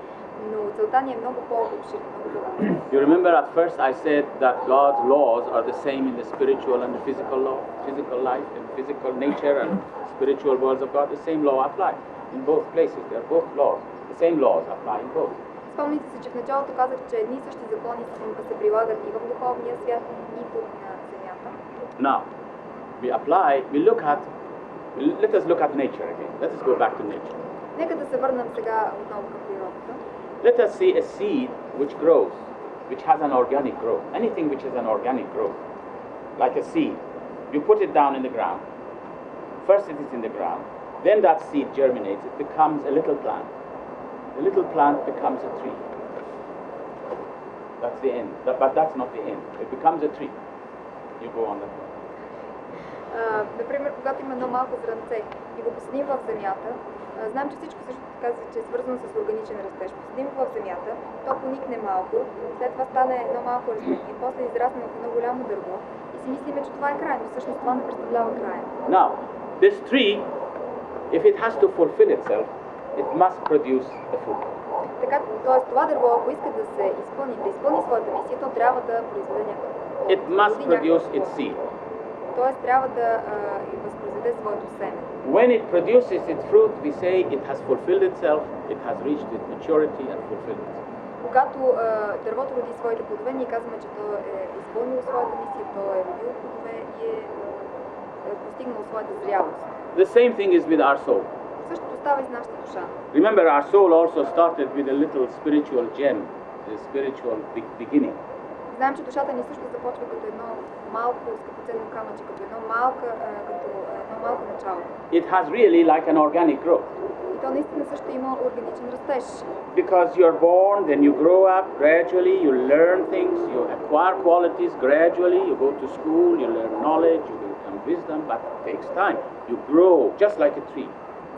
но целта ни е много по-обширна, много по-голяма. You remember at first I said that God's laws are the same in the spiritual and the physical law, physical life and physical nature and spiritual worlds of God. The same law applies in both places. They are both laws. The same laws apply in both. Спомните се, че в началото казах, че едни и същи закони се прилагат и в духовния свят, и тук на земята. Now, let us look at nature again. Let us go back to nature. Нека да се върнем сега отново към природата. Let us see a seed which grows, which has an organic growth. Anything which has an organic growth, like a seed. You put it down in the ground. First it is in the ground. Then that seed germinates. It becomes a little plant. The little plant becomes a tree. That's the end. But that's not the end. It becomes a tree. You go on that way. Например, когато има едно малко зранце и го посадим в земята, знам, че всичко също казва, че е свързано с органичен растеж. Посадим го в земята, то поникне малко, след това стане едно малко растение, после израсне в едно голямо дърво и си мислиме, че това е край, но всъщност това не представлява края. Now, this tree, if it has to fulfill itself, it must produce a fruit. Така, т.е. това дърво, ако иска да се изпълни своята мисия, то трябва да произведе някакъв. It must produce its seed. Т.е. трябва да възпроизведе своето семе. When it produces its fruit, we say it has fulfilled itself, it has reached its maturity and fulfilled itself. Когато дървото роди своите плодове, ние казваме, че то е изпълнило своята мисия, то е родило плодове и е постигнало своята зрялост. The same thing is with our soul. Същото става и с нашата душа. Remember, our soul also started with a little spiritual gem, a spiritual beginning. Знаем, че душата ни също започва като едно малко скъпоценно камъче, като едно малко начало. It has really like an organic growth. И то наистина също има органичен растеж. Because you're born, then you grow up gradually, you learn things, you acquire qualities gradually, you go to school, you learn knowledge, you become wisdom, but it takes time. You grow just like a tree.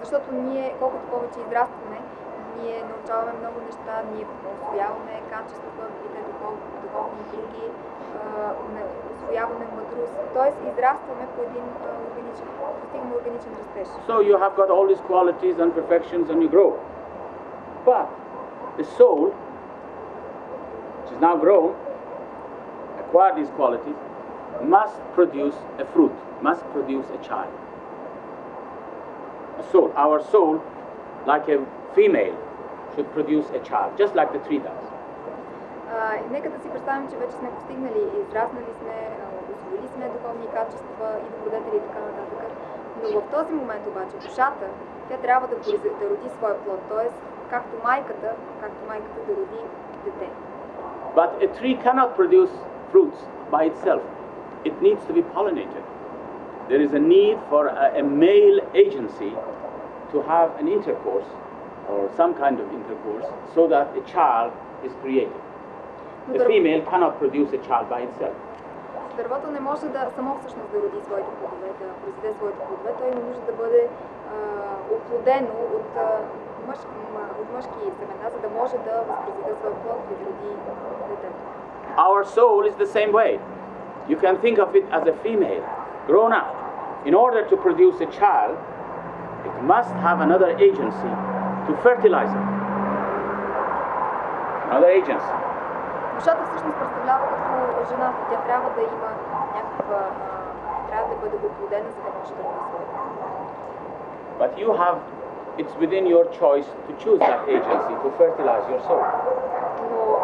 Защото ние, колкото повече израстваме, ние научаваме много неща, ние усвояваме качествата, видите духовни и други, усвояваме мъдрост, т.е. израстваме по един органичен растеж. So you have got all these qualities and perfections and you grow. But the soul, which is now grown, acquired these qualities, must produce a fruit, must produce a child. Our soul, like a female, should produce a child, just like the tree does. Нека да си представим, че вече сме постигнали, израснали сме, усвоили сме духовни качества и добродетели и така нататък. Но в този момент обаче душата, тя трябва да роди своя плод, т.е. както майката да роди дете. But a tree cannot produce fruits by itself. It needs to be pollinated. There is a need for a male agency to have an intercourse or some kind of intercourse so that a child is created. The female cannot produce a child by itself. Дървото не може да само всъщност да роди своите плодове, да произведе своите плодове, то има нужда да бъде оплодено от мъжки семена, за да може да възпроизведе своя плод и да роди детето. Our soul is the same way. You can think of it as a female, grown up. In order to produce a child, it must have another agency to fertilize it. Another agency. Душата всъщност представлява като жената. Тя трябва да има трябва да бъде оплодена, за да може да роди своето. But you have it's within your choice to choose that agency to fertilize your soul.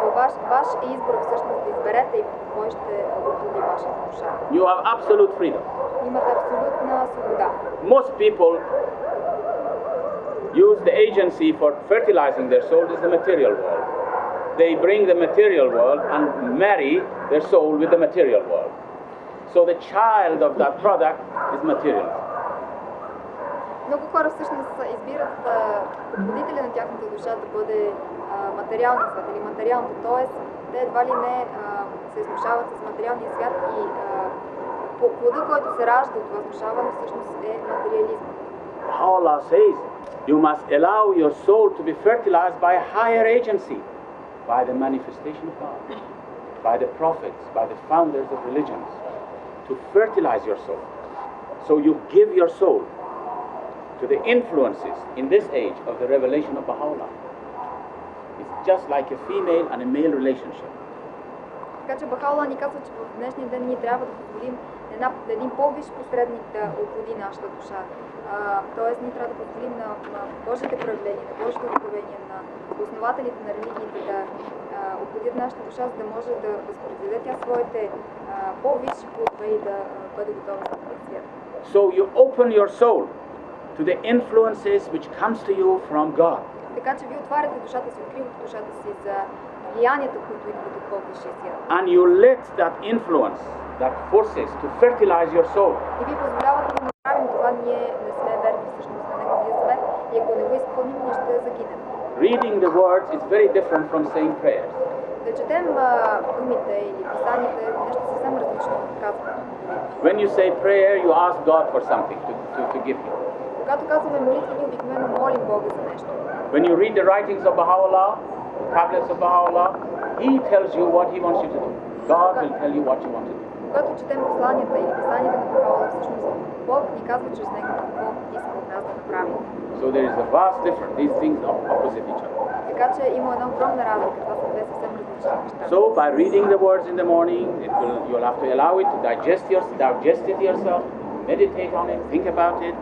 Но ваш избор всъщност да изберете именно кой ще оплоди вашата душа. You have absolute freedom. Имате абсолютна свобода. Most people use the agency for fertilizing their soul is the material world. They bring the material world and marry their soul with the material world. So the child of that product is material. Много хора всъщност избират подбудителя на тяхната душа да бъде материалният свят или материалното, т.е. те едва ли не се изкушават с материалния свят и плода, който се ражда от това внушаване, всъщност е материализм. Allah says, you must allow your soul to be fertilized by a higher agency, by the manifestation of God, by the prophets, by the founders of religions, to fertilize your soul. So you give your soul to the influences in this age of the revelation of Baha'u'llah. It's just like a female and a male relationship. Така че Баха'у'ллах ни казва, че в днешния ден ние трябва да позволим на един по-висш посредник да оплоди нашата душа. Тоест ние трябва да позволим на Божите проявления, на Божите откровения, на основателите на религиите да оплодят нашата душа, за да може да възпроизведе тя своите по-висши плодове и да бъде готова за този свят. So you open your soul to the influences which comes to you from God. Така че ви отваряте душата си, откривате душата си за влиянията, които идват от по-висшия свят. And you let that influence, that forces to fertilize your soul. И ви позволявате да направим това, ние не сме верни всъщност на Неговия завет и ако не го изпълним, ние ще загинем. Reading the words is very different from saying prayers. Да четем думите или писаните е нещо съвсем различно от казването. When you say prayer, you ask God for something to give you. Когато казваме молитва, ние обикновено молим Бога за нещо. When you read the writings of Baha'u'llah, tablets of Baha'u'llah, He tells you what He wants you to do. God will tell you what you want to do. Когато четем посланията или писанията на Баха'у'ллах, всъщност Бог ни казва чрез него какво иска от нас да направим. So there is a vast difference. These things are opposite each other. Така че има една огромна разлика. Това са две съвсем различни неща. So by reading the words in the morning, you'll have to allow it to digest it yourself, meditate on it, think about it.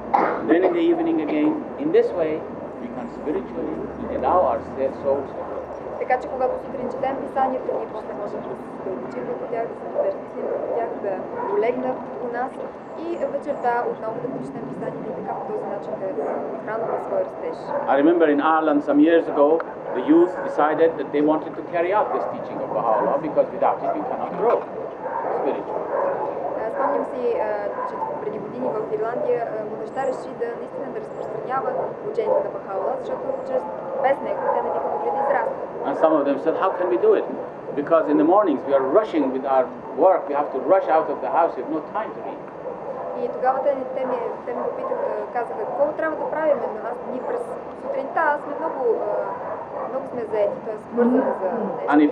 Then in the evening again. In this way, we can spiritually allow our souls to grow. Така че когато сутрин четем писанията, ние после можем да се задълбочим върху тях, да се замислим върху тях, да олегнат у нас и вечерта отново да прочетем писанията и така по този начин да хранваме своя растеж. I remember in Ireland some years ago, the youth decided that they wanted to carry out this teaching of Baha'u'llah because without it you cannot grow spiritually. Спомням си, че преди години в Ирландия младежта реши да наистина да разпространява учението на Баха'у'ллах, защото без него те не биха могли да израснат. And some of them said, how can we do it? Because in the mornings we are rushing with our work, we have to rush out of the house, we have no time to read. И тогава те ми попитаха, казаха, какво трябва да правим? Ние през сутринта сме много сме заети, т.е. свързани за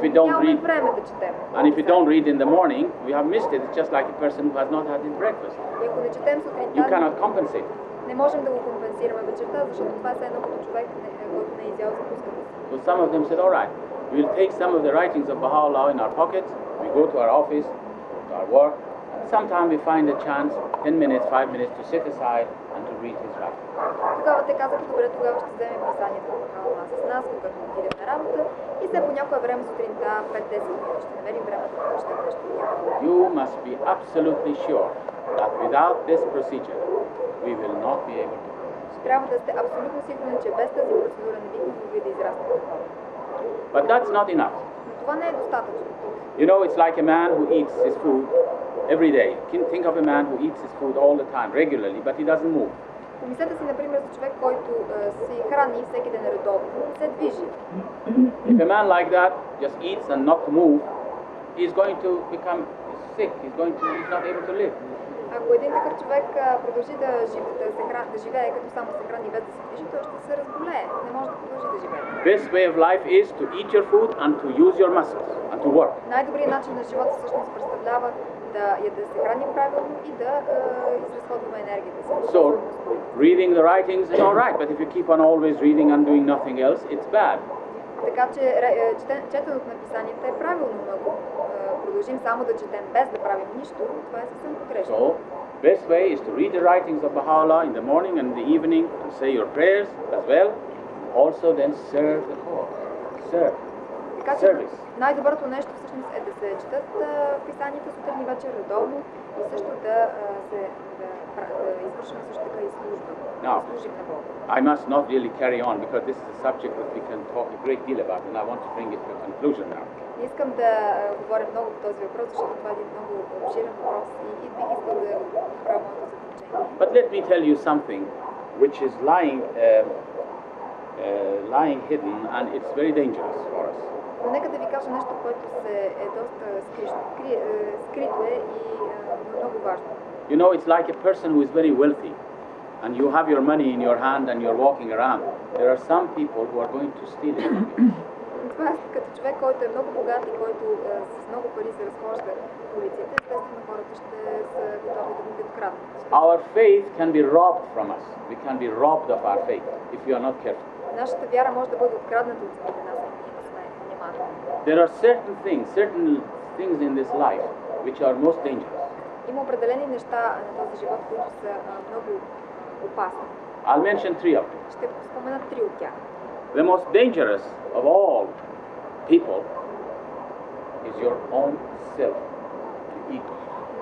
нещо. Нямаме време да четем. And if we don't read in the morning, we have missed it. It's just like a person who has not had his breakfast. И ако не четем сутринта, you cannot compensate. Не можем да го компенсираме вечерта, защото това е едно като човек, който не е изял закуската си. So some of them said, all right, we'll take some of the writings of Baha'u'llah in our pockets, we go to our office, to our work, and sometimes we find a chance, 10 minutes, 5 minutes to sit aside and to read his writings. Тогава те казаха, добре, тогава ще вземем писанието на Баха'у'ллах с нас, когато отидем на работа и все по някое време сутринта, 5-10 минути, ще намерим време да прочетем нещо. You must be absolutely sure that without this procedure, we will not be able to. Трябва да сте абсолютно сигурни, че без тази процедура не бихме могли да израснем. But that's not enough. Но това не е достатъчно. You know, it's like a man who eats his food every day. You can think of a man who eats his food all the time, regularly, but he doesn't move. Помислете си, например, за човек, който се храни всеки ден редовно, се движи. If a man like that just eats and not move, he's going to become sick. He's not able to live. Ако един такъв човек продължи да живее като само се храни без да се движи, той ще се разболее. Не може да продължи да живее. Best way of life is to eat your food and to use your muscles and to work. Най-добрият начин на живота всъщност представлява да се храним правилно и да изразходваме енергията си. So, reading the writings is all right, but if you keep on always reading and doing nothing else, it's bad. Така че четенето на писанията е правилно, много. Продължим само да четем без да правим нищо, това е съвсем погрешно. So, Best way is to read the writings of Baha'u'llah in the morning and the evening and say your prayers as well. Also then serve the cause. Serve. Така че Service. най-доброто нещо всъщност е да се четат писанията сутрин и вечер редовно и също да извършваме също така и служба. Now, Да служим на Бога. I must not really carry on because this is a subject that we can talk a great deal about and I want to bring it to a conclusion now. Не искам да говоря много по този въпрос, защото това е един много обширен въпрос и бих искал да направя моето заключение. But let me tell you something which is lying hidden and it's very dangerous for us. Но нека да ви кажа нещо, което е доста скрито е и много важно. You know, it's like a person who is very wealthy and you have your money in your hand and you're walking around. There are some people who are going to steal it from you. Това е като човек, който е много богат и който с много пари се разхожда по улиците. Естествено, хората ще са готови да го откраднат. Our faith can be robbed from us. We can be robbed of our faith if you are not careful. Нашата вяра може да бъде открадната от самите нас, ако ние не сме внимателни. There are certain things in this life which are most dangerous. Има определени неща на този живот, които са много опасни. I'll mention 3 of them. Ще спомена 3 от тях. The most dangerous of all people is your own self, ego.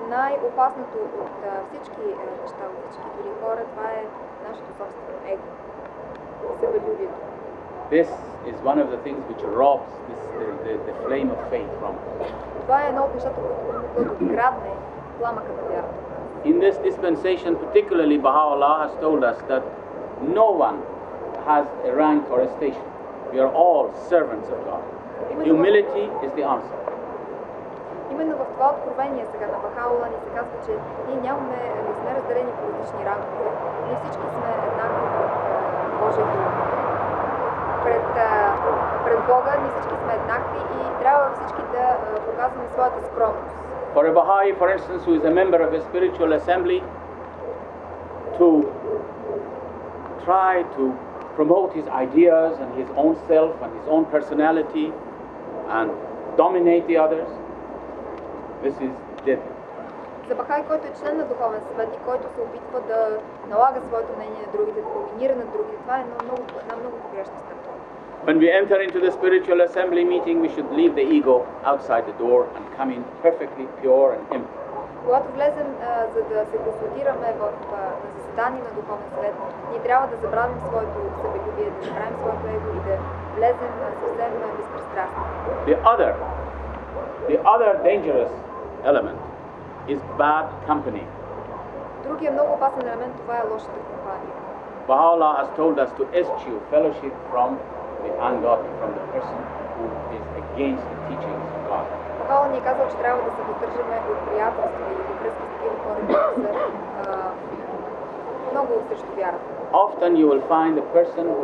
Най-опасното от всички неща, от всички дори хора, това е нашето собствено его, себелюбието. This is one of the things which robs the flame of faith from us. Това е едно от нещата, които би могло да открадне пламъка на вярата. In this dispensation, particularly Baha'u'llah has told us that no one has a rank or a station. We are all servants of God. Humility is the answer. Именно в това откровение сега на Баха'у'лlah ни се казва, че ние не сме разделени по различни рангове. Ние всички сме еднакви пред Божието. Пред Бога ние всички сме еднакви и трябва всички да показваме своята скромност. For a Baha'i, for instance, who is a member of a spiritual assembly, to try to promote his ideas and his own self and his own personality and dominate the others, this is dead. За Бахай, който е член на духовен съвет и който се опитва да налага своето мнение на другите, да доминира на другите, това е една много погрешна стъпка. When we enter into the spiritual assembly meeting, we should leave the ego outside the door and come in perfectly pure and empty. Когато влезем, за да се консултираме на заседание на духовен съвет, ние трябва да забравим своето себелюбие, да забравим своето его и да влезем съвсем безпристрастно. The other dangerous element is bad company. Другия много опасен елемент, това е лошата компания. Baha'u'llah has told us to eschew fellowship from the ungodly, from the person who is against the teachings of God. Баха'у'лlah ни е казал, че трябва да се въздържаме от приятелства и от връзки с такива хора, които са много срещу вярата. Often you will find a person who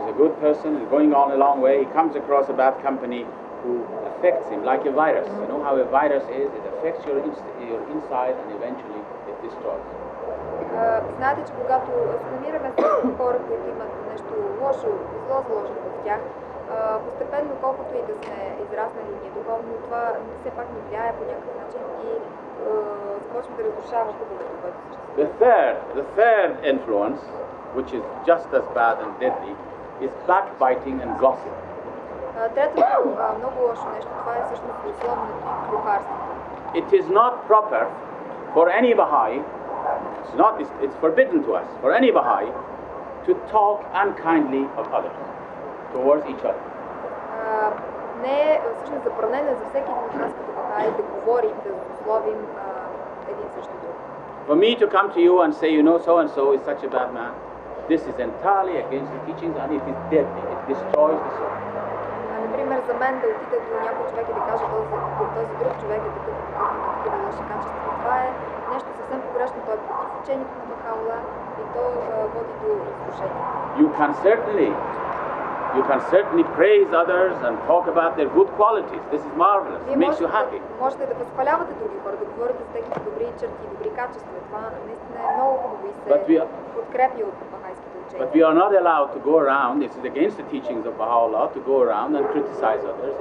is a good person, is going on a long way, he comes across a bad company who affects him like a virus. You know how a virus is, it affects your inside and eventually it destroys. Знаете, че когато се намираме с хора, които имат нещо лошо, зло заложено в тях, постепенно, колкото и да сме израснали ние духовно, това все пак ни влияе по някакъв начин и започва да разрушава хубавото, което съществува. The third influence, which is just as bad and deadly, is backbiting and gossip. Третото много лошо нещо, това е всъщност условното и клюкарството. It is not proper for any Baha'i, it's forbidden to us, for any Baha'i, to talk unkindly of others, towards each other. Не е всъщност забранено за всеки един от нас като Бахаи да говорим, да злословим един срещу друг. For me to come to you and say, you know, so and so is such a bad man, this is entirely against the teachings and it is deadly, it destroys the soul. Например, за мен да отида до някой човек и да кажа този друг човек е такъв, има такива лоши качества. Това е нещо съвсем погрешно, той е против учението на Баха'у'лlah и то води до разрушение. You can certainly praise others and talk about their good qualities. This is marvelous. It makes you happy. Можете да възхвалявате други хора, да говорите за техните добри черти, добри качества. Това наистина е много хубаво и се подкрепи от бахайските учения. But we are not allowed to go around, this is against the teachings of Baha'u'llah, to go around and criticize others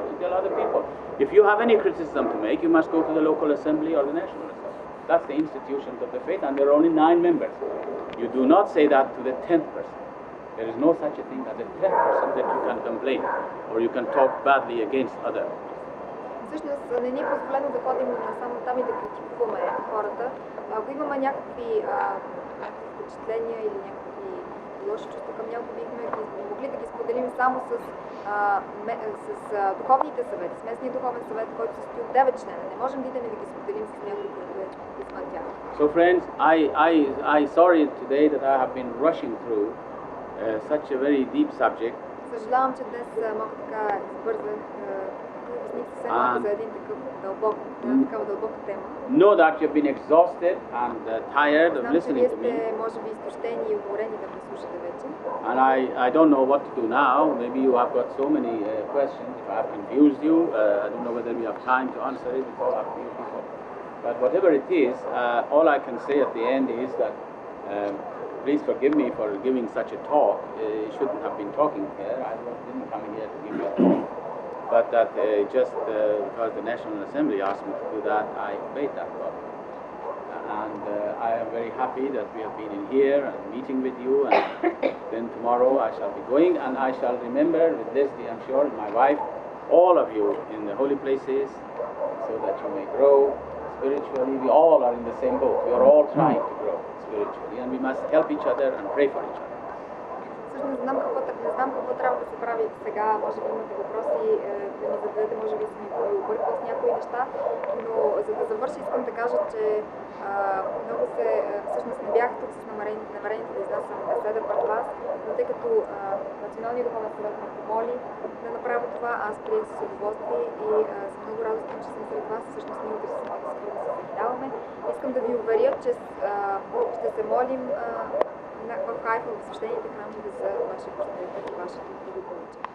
to tell other people. If you have any criticism to make, you must go to the local assembly or the national assembly. That's the institutions of the faith, and there are only 9 members. You do not say that to the 10th person. There is no such a thing as a 10th person that you can complain or you can talk badly against other. Всъщност не ни е позволено да ходим само там и да критикуваме хората. Ако имаме някакви впечатления или някакви лоши чувства към някого, бихме могли да ги споделим само с духовните съвети, с местния духовен съвет, който се състои от 9 члена. Не можем да идем и да ги споделим с някой, който е извън тях. So friends, I sorry today that I have been rushing through such a very deep subject. Съжалявам, че днес малко така избързах. За един такава дълбока тема. Know that you've been exhausted and tired of listening to me. Може би изтощени и уморени да ме слушате вече. And I don't know what to do now. Maybe you have got so many questions. If I have confused you, I don't know whether we have time to answer it. It's all up to you people. But whatever it is, all I can say at the end is that please forgive me for giving such a talk. I shouldn't have been talking here. I didn't come here to give you a talk. But that just because the National Assembly asked me to do that, I obeyed that law. And I am very happy that we have been in here and meeting with you, and then tomorrow I shall be going, and I shall remember with Leslie, I'm sure, my wife, all of you in the holy places, so that you may grow spiritually. We all are in the same boat. We are all trying to grow spiritually, and we must help each other and pray for each other. Не знам какво трябва да се прави сега, може би имате въпроси да ми зададете, може би съм ви объркал с някои неща, но за да завърша искам да кажа, че всъщност не бях тук с намерението да изнасям беседа пред вас, но тъй като Националният духовен съвет ме помоли да направя това, аз приех с удоволствие и съм много радостна, че съм сред вас. Всъщност ние утре с моята съпруга се създаваме. Искам да ви уверя, че ще се молим в Хайфа, в свещените храмове за вашия просперитет и вашето благополучие.